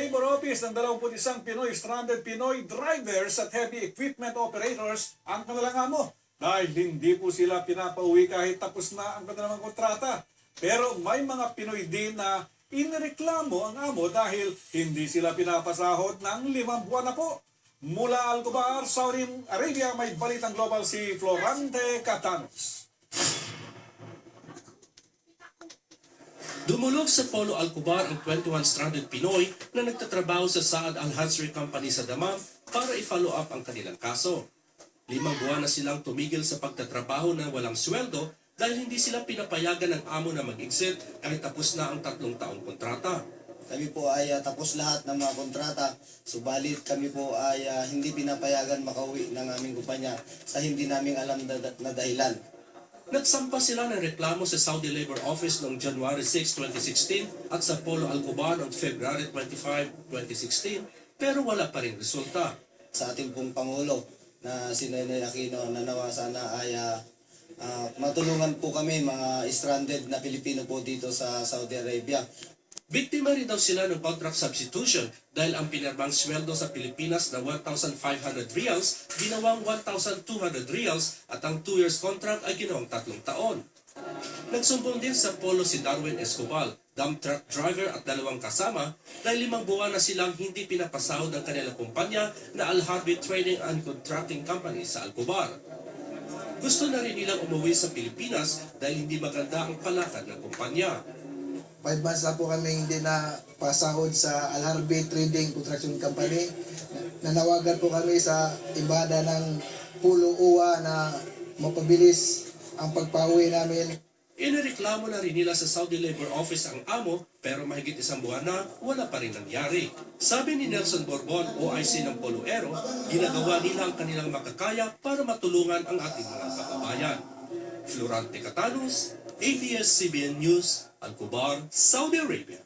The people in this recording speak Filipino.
Labor Office ng 21 Pinoy stranded Pinoy drivers at heavy equipment operators ang kanilang amo dahil hindi po sila pinapauwi kahit tapos na ang kanilang kontrata. Pero may mga Pinoy din na inireklamo ang amo dahil hindi sila pinapasahod ng 5 buwan na po. Mula Alcobar, Saudi Arabia, may balitang global si Florante Catanos. Dumulog sa Polo Alcobar ang 21 stranded Pinoy na nagtatrabaho sa Saad Al-Hazri Company sa Dammam para i-follow up ang kanilang kaso. 5 buwan na silang tumigil sa pagtatrabaho na walang sweldo dahil hindi sila pinapayagan ng amo na mag-exit kahit tapos na ang 3 taong kontrata. Kami po ay tapos lahat ng mga kontrata, subalit kami po ay hindi pinapayagan makauwi ng aming kumpanya sa hindi namin alam na dahilan. Nagsampa sila ng reklamo sa Saudi Labor Office noong January 6, 2016 at sa Polo Alcobar noong February 25, 2016 pero wala pa rin resulta. Sa ating pong Pangulo na si Noynoy Aquino na nawa sana ay matulungan po kami mga stranded na Pilipino po dito sa Saudi Arabia. Biktima rin daw sila ng contract substitution dahil ang pinirmang sweldo sa Pilipinas na 1,500 reals ginawang 1,200 reals at ang 2 years contract ay ginawang 3 taon. Nagsumbong din sa Polo si Darwin Escobar, dump truck driver at 2 kasama dahil 5 buwan na silang hindi pinapasahod ng kanilang kumpanya na Al-Harbi Trading and Contracting Company sa Alcobar. Gusto na rin nilang umuwi sa Pilipinas dahil hindi maganda ang palakad ng kumpanya. 5 months na po kami hindi na pasahod sa Al-Harbi Trading Construction Company. Nanawagan po kami sa embahada ng Pulo UWA na mapabilis ang pagpauwi namin. Inireklamo na rin nila sa Saudi Labor Office ang amo pero mahigit 1 buwan na wala pa rin nangyari. Sabi ni Nelson Borbon, OIC ng Poloero, ginagawa nila ang kanilang makakaya para matulungan ang ating mga kababayan. Florante Catanos, ABS-CBN News, Alcobar, Saudi Arabia.